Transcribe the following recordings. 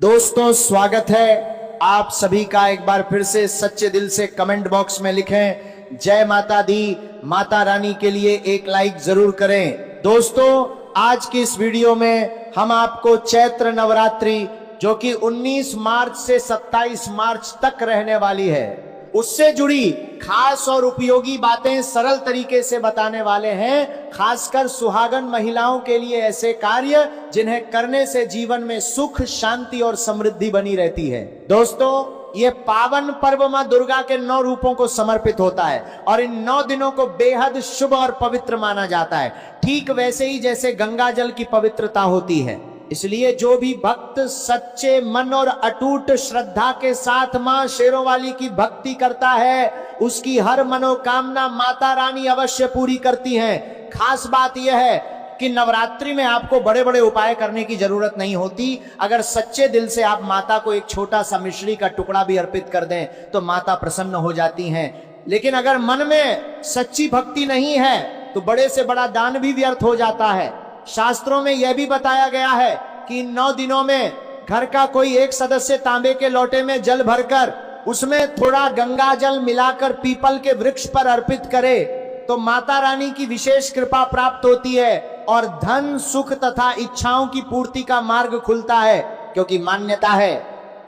दोस्तों, स्वागत है आप सभी का एक बार फिर से। सच्चे दिल से कमेंट बॉक्स में लिखें जय माता दी, माता रानी के लिए एक लाइक जरूर करें। दोस्तों, आज की इस वीडियो में हम आपको चैत्र नवरात्रि, जो कि 19 मार्च से 27 मार्च तक रहने वाली है, उससे जुड़ी खास और उपयोगी बातें सरल तरीके से बताने वाले हैं। खासकर सुहागन महिलाओं के लिए ऐसे कार्य जिन्हें करने से जीवन में सुख, शांति और समृद्धि बनी रहती है। दोस्तों, ये पावन पर्व मां दुर्गा के 9 रूपों को समर्पित होता है और इन 9 दिनों को बेहद शुभ और पवित्र माना जाता है, ठीक वैसे ही जैसे गंगा जल की पवित्रता होती है। इसलिए जो भी भक्त सच्चे मन और अटूट श्रद्धा के साथ मां शेरों वाली की भक्ति करता है, उसकी हर मनोकामना माता रानी अवश्य पूरी करती हैं। खास बात यह है कि नवरात्रि में आपको बड़े बड़े उपाय करने की जरूरत नहीं होती। अगर सच्चे दिल से आप माता को एक छोटा सा मिश्री का टुकड़ा भी अर्पित कर दें तो माता प्रसन्न हो जाती हैं। लेकिन अगर मन में सच्ची भक्ति नहीं है तो बड़े से बड़ा दान भी व्यर्थ हो जाता है। शास्त्रों में यह भी बताया गया है कि इन 9 दिनों में घर का कोई एक सदस्य तांबे के लोटे में जल भरकर उसमें थोड़ा गंगा जल मिलाकर पीपल के वृक्ष पर अर्पित करे तो माता रानी की विशेष कृपा प्राप्त होती है और धन, सुख तथा इच्छाओं की पूर्ति का मार्ग खुलता है। क्योंकि मान्यता है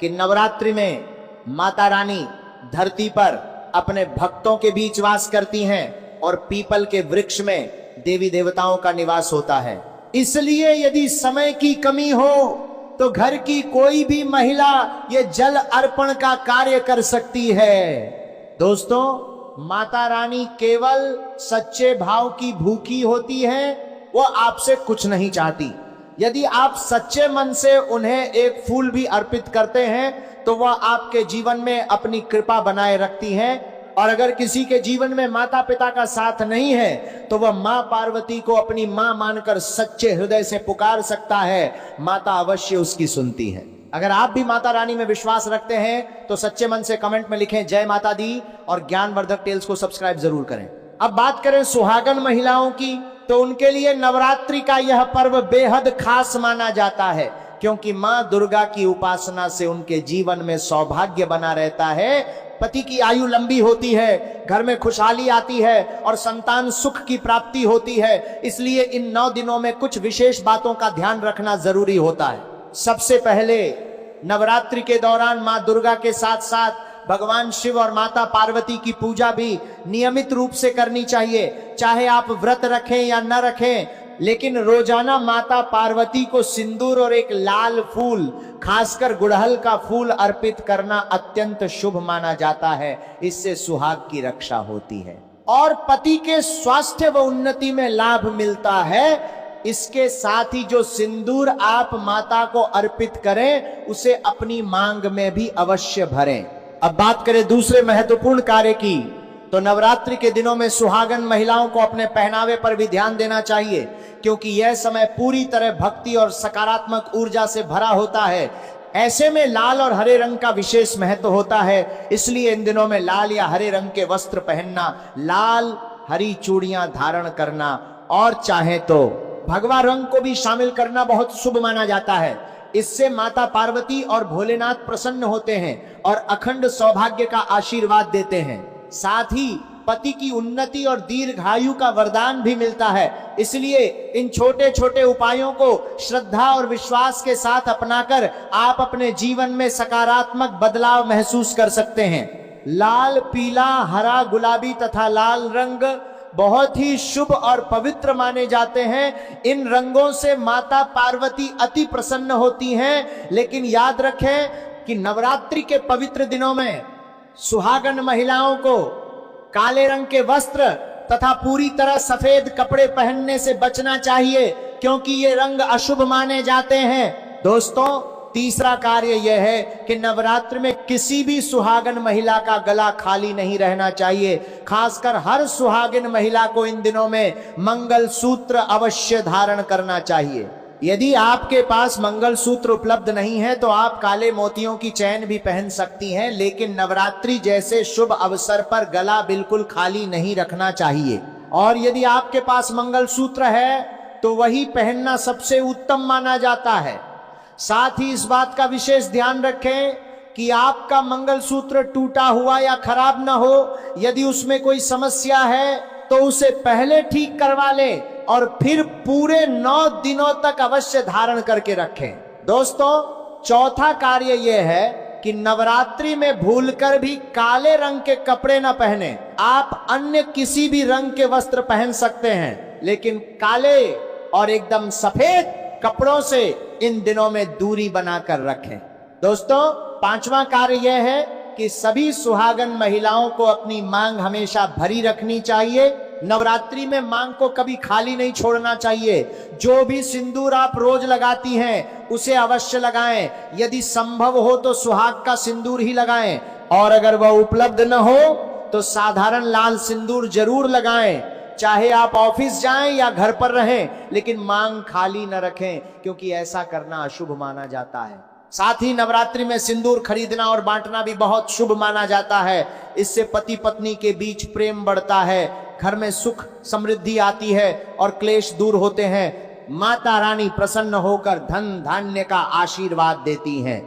कि नवरात्रि में माता रानी धरती पर अपने भक्तों के बीच वास करती हैं और पीपल के वृक्ष में देवी देवताओं का निवास होता है। इसलिए यदि समय की कमी हो तो घर की कोई भी महिला ये जल अर्पण का कार्य कर सकती है। दोस्तों, माता रानी केवल सच्चे भाव की भूखी होती है, वो आपसे कुछ नहीं चाहती। यदि आप सच्चे मन से उन्हें एक फूल भी अर्पित करते हैं तो वह आपके जीवन में अपनी कृपा बनाए रखती हैं। और अगर किसी के जीवन में माता पिता का साथ नहीं है तो वह मां पार्वती को अपनी मां मानकर सच्चे हृदय से पुकार सकता है। माता अवश्य उसकी सुनती है। अगर आप भी माता रानी में विश्वास रखते हैं तो सच्चे मन से कमेंट में लिखें जय माता दी और ज्ञानवर्धक टेल्स को सब्सक्राइब जरूर करें। अब बात करें सुहागन महिलाओं की, तो उनके लिए नवरात्रि का यह पर्व बेहद खास माना जाता है, क्योंकि मां दुर्गा की उपासना से उनके जीवन में सौभाग्य बना रहता है, पति की आयु लंबी होती है, घर में खुशहाली आती है और संतान सुख की प्राप्ति होती है। इसलिए इन 9 दिनों में कुछ विशेष बातों का ध्यान रखना जरूरी होता है। सबसे पहले, नवरात्रि के दौरान मां दुर्गा के साथ साथ भगवान शिव और माता पार्वती की पूजा भी नियमित रूप से करनी चाहिए। चाहे आप व्रत रखें या न रखें, लेकिन रोजाना माता पार्वती को सिंदूर और एक लाल फूल, खासकर गुड़हल का फूल अर्पित करना अत्यंत शुभ माना जाता है। इससे सुहाग की रक्षा होती है और पति के स्वास्थ्य व उन्नति में लाभ मिलता है। इसके साथ ही जो सिंदूर आप माता को अर्पित करें उसे अपनी मांग में भी अवश्य भरें। अब बात करें दूसरे महत्वपूर्ण कार्य की, तो नवरात्रि के दिनों में सुहागन महिलाओं को अपने पहनावे पर भी ध्यान देना चाहिए, क्योंकि यह समय पूरी तरह भक्ति और सकारात्मक ऊर्जा से भरा होता है। ऐसे में लाल और हरे रंग का विशेष महत्व होता है। इसलिए इन दिनों में लाल या हरे रंग के वस्त्र पहनना, लाल हरी चूड़ियां धारण करना और चाहे तो भगवा रंग को भी शामिल करना बहुत शुभ माना जाता है। इससे माता पार्वती और भोलेनाथ प्रसन्न होते हैं और अखंड सौभाग्य का आशीर्वाद देते हैं। साथ ही पति की उन्नति और दीर्घायु का वरदान भी मिलता है। इसलिए इन छोटे छोटे उपायों को श्रद्धा और विश्वास के साथ अपनाकर आप अपने जीवन में सकारात्मक बदलाव महसूस कर सकते हैं। लाल, पीला, हरा, गुलाबी तथा लाल रंग बहुत ही शुभ और पवित्र माने जाते हैं। इन रंगों से माता पार्वती अति प्रसन्न होती हैं। लेकिन याद रखें कि नवरात्रि के पवित्र दिनों में सुहागन महिलाओं को काले रंग के वस्त्र तथा पूरी तरह सफेद कपड़े पहनने से बचना चाहिए, क्योंकि ये रंग अशुभ माने जाते हैं। दोस्तों, तीसरा कार्य यह है कि नवरात्र में किसी भी सुहागन महिला का गला खाली नहीं रहना चाहिए। खासकर हर सुहागिन महिला को इन दिनों में मंगल सूत्र अवश्य धारण करना चाहिए। यदि आपके पास मंगल सूत्र उपलब्ध नहीं है तो आप काले मोतियों की चैन भी पहन सकती हैं, लेकिन नवरात्रि जैसे शुभ अवसर पर गला बिल्कुल खाली नहीं रखना चाहिए। और यदि आपके पास मंगल सूत्र है तो वही पहनना सबसे उत्तम माना जाता है। साथ ही इस बात का विशेष ध्यान रखें कि आपका मंगलसूत्र टूटा हुआ या खराब ना हो। यदि उसमें कोई समस्या है तो उसे पहले ठीक करवा लें और फिर पूरे 9 दिनों तक अवश्य धारण करके रखें। दोस्तों, चौथा कार्य यह है कि नवरात्रि में भूलकर भी काले रंग के कपड़े न पहने। आप अन्य किसी भी रंग के वस्त्र पहन सकते हैं, लेकिन काले और एकदम सफेद कपड़ों से इन दिनों में दूरी बनाकर रखें। दोस्तों, पांचवा कार्य यह है कि सभी सुहागन महिलाओं को अपनी मांग हमेशा भरी रखनी चाहिए। नवरात्रि में मांग को कभी खाली नहीं छोड़ना चाहिए। जो भी सिंदूर आप रोज लगाती हैं उसे अवश्य लगाएं। यदि संभव हो तो सुहाग का सिंदूर ही लगाएं, और अगर वह उपलब्ध न हो तो साधारण लाल सिंदूर जरूर लगाएं। चाहे आप ऑफिस जाएं या घर पर रहें, लेकिन मांग खाली न रखें, क्योंकि ऐसा करना अशुभ माना जाता है। साथ ही नवरात्रि में सिंदूर खरीदना और बांटना भी बहुत शुभ माना जाता है। इससे पति पत्नी के बीच प्रेम बढ़ता है, घर में सुख समृद्धि आती है और क्लेश दूर होते हैं। माता रानी प्रसन्न होकर धन धान्य का आशीर्वाद देती हैं।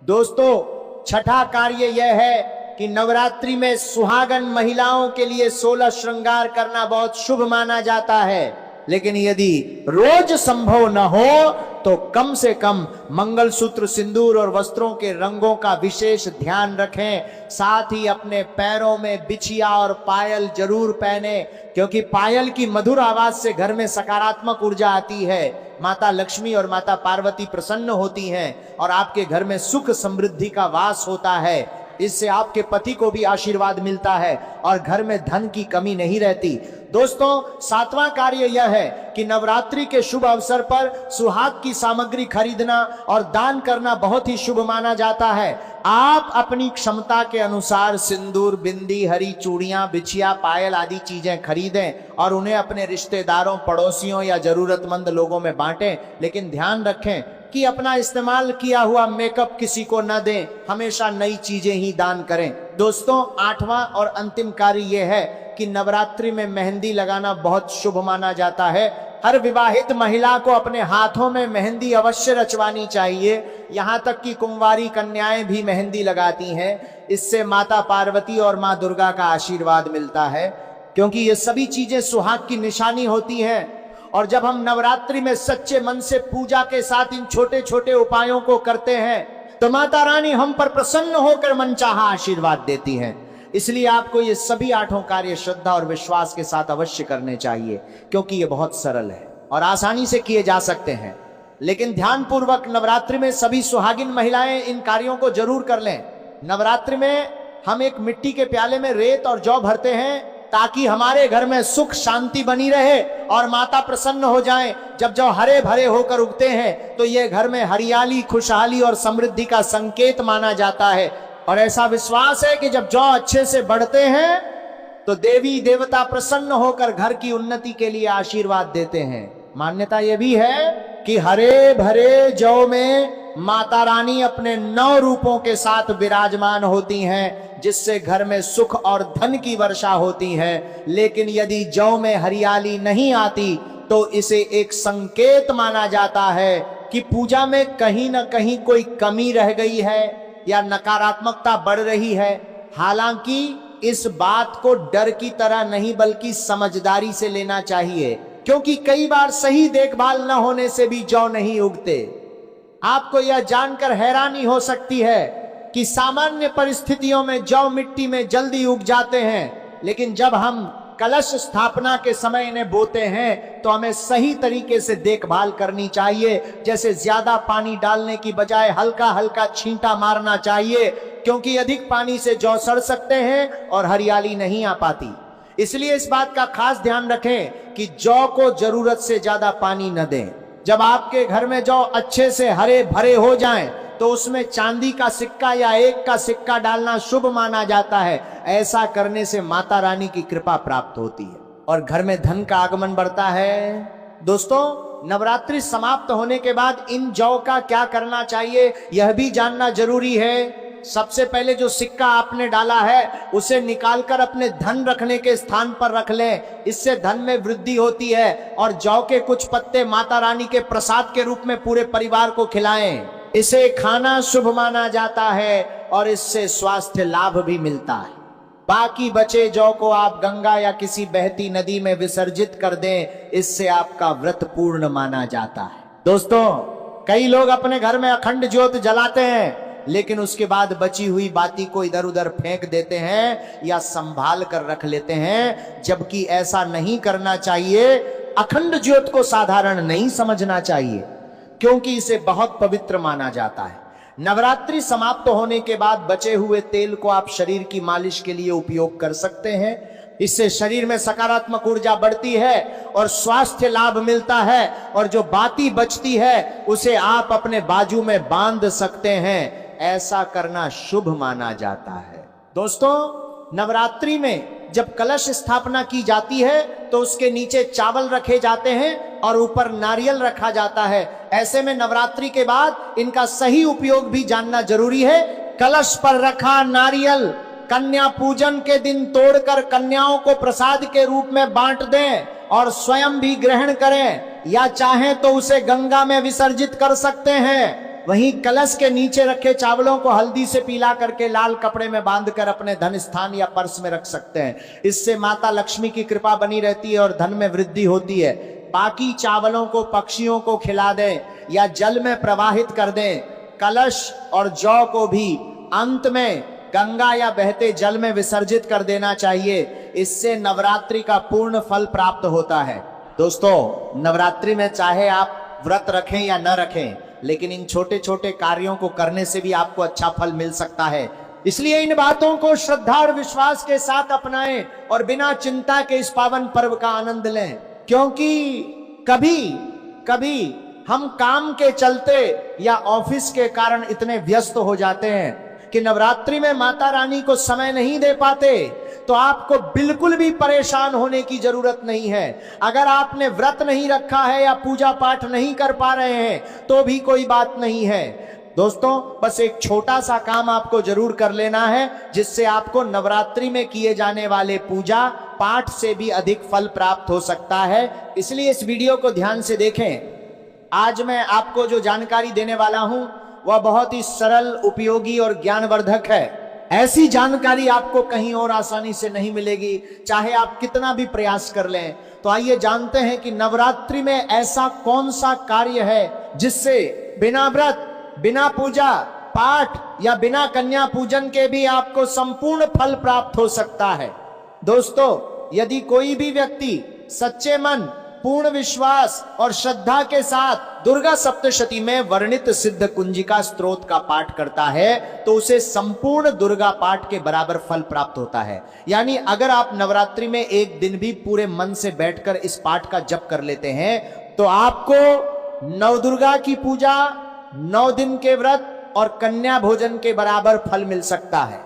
दोस्तों, छठा कार्य यह है कि नवरात्रि में सुहागन महिलाओं के लिए 16 श्रृंगार करना बहुत शुभ माना जाता है। लेकिन यदि रोज संभव न हो तो कम से कम मंगलसूत्र, सिंदूर और वस्त्रों के रंगों का विशेष ध्यान रखें। साथ ही अपने पैरों में बिछिया और पायल जरूर पहने, क्योंकि पायल की मधुर आवाज से घर में सकारात्मक ऊर्जा आती है। माता लक्ष्मी और माता पार्वती प्रसन्न होती हैं और आपके घर में सुख समृद्धि का वास होता है। इससे आपके पति को भी आशीर्वाद मिलता है और घर में धन की कमी नहीं रहती। दोस्तों, सातवां कार्य यह है कि नवरात्रि के शुभ अवसर पर सुहाग की सामग्री खरीदना और दान करना बहुत ही शुभ माना जाता है। आप अपनी क्षमता के अनुसार सिंदूर, बिंदी, हरी चूड़ियां, बिछिया, पायल आदि चीजें खरीदें और उन्हें अपने रिश्तेदारों, पड़ोसियों या जरूरतमंद लोगों में बांटें। लेकिन ध्यान रखें कि अपना इस्तेमाल किया हुआ मेकअप किसी को न दें। हमेशा नई चीजें ही दान करें। दोस्तों, आठवां और अंतिम कार्य यह है कि नवरात्रि में मेहंदी लगाना बहुत शुभ माना जाता है। हर विवाहित महिला को अपने हाथों में मेहंदी अवश्य रचवानी चाहिए। यहाँ तक कि कुंवारी कन्याएं भी मेहंदी लगाती हैं। इससे माता पार्वती और माँ दुर्गा का आशीर्वाद मिलता है, क्योंकि ये सभी चीजें सुहाग की निशानी होती हैं। और जब हम नवरात्रि में सच्चे मन से पूजा के साथ इन छोटे छोटे उपायों को करते हैं तो माता रानी हम पर प्रसन्न होकर मनचाहा आशीर्वाद देती हैं। इसलिए आपको ये सभी 8 कार्य श्रद्धा और विश्वास के साथ अवश्य करने चाहिए, क्योंकि ये बहुत सरल है और आसानी से किए जा सकते हैं। लेकिन ध्यानपूर्वक नवरात्रि में सभी सुहागिन महिलाएं इन कार्यों को जरूर कर लें। नवरात्रि में हम एक मिट्टी के प्याले में रेत और जौ भरते हैं ताकि हमारे घर में सुख शांति बनी रहे और माता प्रसन्न हो जाएं। जब जौ हरे भरे होकर उगते हैं तो ये घर में हरियाली, खुशहाली और समृद्धि का संकेत माना जाता है। और ऐसा विश्वास है कि जब जौ अच्छे से बढ़ते हैं तो देवी देवता प्रसन्न होकर घर की उन्नति के लिए आशीर्वाद देते हैं। मान्यता यह भी है कि हरे भरे जौ में माता रानी अपने 9 रूपों के साथ विराजमान होती हैं, जिससे घर में सुख और धन की वर्षा होती है। लेकिन यदि जौ में हरियाली नहीं आती तो इसे एक संकेत माना जाता है कि पूजा में कहीं न कहीं कोई कमी रह गई है या नकारात्मकता बढ़ रही है। हालांकि इस बात को डर की तरह नहीं बल्कि समझदारी से लेना चाहिए, क्योंकि कई बार सही देखभाल न होने से भी जौ नहीं उगते। आपको यह जानकर हैरानी हो सकती है कि सामान्य परिस्थितियों में जौ मिट्टी में जल्दी उग जाते हैं, लेकिन जब हम कलश स्थापना के समय इन्हें बोते हैं तो हमें सही तरीके से देखभाल करनी चाहिए। जैसे ज्यादा पानी डालने की बजाय हल्का हल्का छींटा मारना चाहिए, क्योंकि अधिक पानी से जौ सड़ सकते हैं और हरियाली नहीं आ पाती। इसलिए इस बात का खास ध्यान रखें कि जौ को जरूरत से ज्यादा पानी न दें। जब आपके घर में जौ अच्छे से हरे भरे हो जाएं तो उसमें चांदी का सिक्का या 1 का सिक्का डालना शुभ माना जाता है। ऐसा करने से माता रानी की कृपा प्राप्त होती है और घर में धन का आगमन बढ़ता है। दोस्तों, नवरात्रि समाप्त होने के बाद इन जौ का क्या करना चाहिए यह भी जानना जरूरी है। सबसे पहले जो सिक्का आपने डाला है उसे निकालकर अपने धन रखने के स्थान पर रख लें, इससे धन में वृद्धि होती है। और जौ के कुछ पत्ते माता रानी के प्रसाद के रूप में पूरे परिवार को खिलाएं, इसे खाना शुभ माना जाता है और इससे स्वास्थ्य लाभ भी मिलता है। बाकी बचे जौ को आप गंगा या किसी बहती नदी में विसर्जित कर दें, इससे आपका व्रत पूर्ण माना जाता है। दोस्तों, कई लोग अपने घर में अखंड ज्योत जलाते हैं, लेकिन उसके बाद बची हुई बाती को इधर उधर फेंक देते हैं या संभाल कर रख लेते हैं, जबकि ऐसा नहीं करना चाहिए। अखंड ज्योत को साधारण नहीं समझना चाहिए, क्योंकि इसे बहुत पवित्र माना जाता है। नवरात्रि समाप्त होने के बाद बचे हुए तेल को आप शरीर की मालिश के लिए उपयोग कर सकते हैं। इससे शरीर में सकारात्मक ऊर्जा बढ़ती है और स्वास्थ्य लाभ मिलता है। और जो बाती बचती है उसे आप अपने बाजू में बांध सकते हैं, ऐसा करना शुभ माना जाता है। दोस्तों, नवरात्रि में जब कलश स्थापना की जाती है तो उसके नीचे चावल रखे जाते हैं और ऊपर नारियल रखा जाता है। ऐसे में नवरात्रि के बाद इनका सही उपयोग भी जानना जरूरी है। कलश पर रखा नारियल कन्या पूजन के दिन तोड़कर कन्याओं को प्रसाद के रूप में बांट दें और स्वयं भी ग्रहण करें, या चाहें तो उसे गंगा में विसर्जित कर सकते हैं। वहीं कलश के नीचे रखे चावलों को हल्दी से पीला करके लाल कपड़े में बांधकर अपने धन स्थान या पर्स में रख सकते हैं। इससे माता लक्ष्मी की कृपा बनी रहती है और धन में वृद्धि होती है। बाकी चावलों को पक्षियों को खिला दें या जल में प्रवाहित कर दें। कलश और जौ को भी अंत में गंगा या बहते जल में विसर्जित कर देना चाहिए। इससे नवरात्रि का पूर्ण फल प्राप्त होता है। दोस्तों, नवरात्रि में चाहे आप व्रत रखें या न रखें, लेकिन इन छोटे छोटे कार्यों को करने से भी आपको अच्छा फल मिल सकता है। इसलिए इन बातों को श्रद्धा और विश्वास के साथ अपनाएं और बिना चिंता के इस पावन पर्व का आनंद लें। क्योंकि कभी कभी हम काम के चलते या ऑफिस के कारण इतने व्यस्त हो जाते हैं कि नवरात्रि में माता रानी को समय नहीं दे पाते। तो आपको बिल्कुल भी परेशान होने की जरूरत नहीं है। अगर आपने व्रत नहीं रखा है या पूजा पाठ नहीं कर पा रहे हैं तो भी कोई बात नहीं है। दोस्तों, बस एक छोटा सा काम आपको जरूर कर लेना है, जिससे आपको नवरात्रि में किए जाने वाले पूजा पाठ से भी अधिक फल प्राप्त हो सकता है। इसलिए इस वीडियो को ध्यान से देखें। आज मैं आपको जो जानकारी देने वाला हूं वह बहुत ही सरल, उपयोगी और ज्ञानवर्धक है। ऐसी जानकारी आपको कहीं और आसानी से नहीं मिलेगी, चाहे आप कितना भी प्रयास कर लें। तो आइए जानते हैं कि नवरात्रि में ऐसा कौन सा कार्य है जिससे बिना व्रत, बिना पूजा पाठ या बिना कन्या पूजन के भी आपको संपूर्ण फल प्राप्त हो सकता है। दोस्तों, यदि कोई भी व्यक्ति सच्चे मन, पूर्ण विश्वास और श्रद्धा के साथ दुर्गा सप्तशती में वर्णित सिद्ध कुंजिका स्तोत्र का पाठ करता है तो उसे संपूर्ण दुर्गा पाठ के बराबर फल प्राप्त होता है। यानी अगर आप नवरात्रि में एक दिन भी पूरे मन से बैठकर इस पाठ का जप कर लेते हैं तो आपको नवदुर्गा की पूजा, 9 दिन के व्रत और कन्या भोजन के बराबर फल मिल सकता है।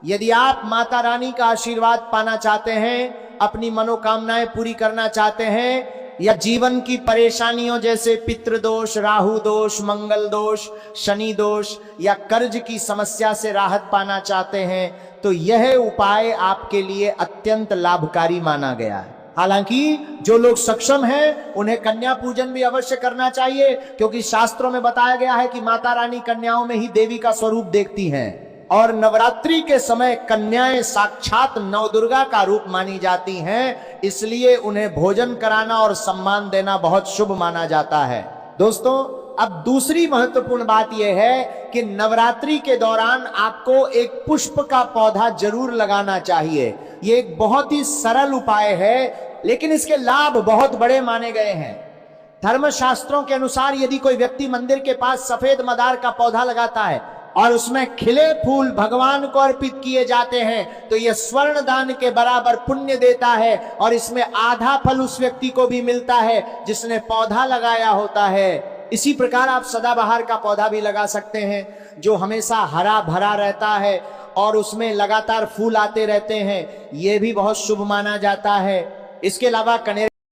यदि आप माता रानी का आशीर्वाद पाना चाहते हैं, अपनी मनोकामनाएं पूरी करना चाहते हैं, या जीवन की परेशानियों जैसे पितृदोष, राहु दोष, मंगल दोष, शनि दोष या कर्ज की समस्या से राहत पाना चाहते हैं, तो यह उपाय आपके लिए अत्यंत लाभकारी माना गया है। हालांकि जो लोग सक्षम हैं उन्हें कन्या पूजन भी अवश्य करना चाहिए, क्योंकि शास्त्रों में बताया गया है कि माता रानी कन्याओं में ही देवी का स्वरूप देखती हैं और नवरात्रि के समय कन्याएं साक्षात नवदुर्गा का रूप मानी जाती हैं। इसलिए उन्हें भोजन कराना और सम्मान देना बहुत शुभ माना जाता है। दोस्तों, अब दूसरी महत्वपूर्ण बात यह है कि नवरात्रि के दौरान आपको एक पुष्प का पौधा जरूर लगाना चाहिए। ये एक बहुत ही सरल उपाय है, लेकिन इसके लाभ बहुत बड़े माने गए हैं। धर्मशास्त्रों के अनुसार यदि कोई व्यक्ति मंदिर के पास सफेद मदार का पौधा लगाता है और उसमें खिले फूल भगवान को अर्पित किए जाते हैं तो यह स्वर्ण दान के बराबर पुण्य देता है और इसमें आधा फल उस व्यक्ति को भी मिलता है जिसने पौधा लगाया होता है। इसी प्रकार आप सदाबहार का पौधा भी लगा सकते हैं, जो हमेशा हरा भरा रहता है और उसमें लगातार फूल आते रहते हैं। यह भी बहुत शुभ माना जाता है। इसके अलावा कनेर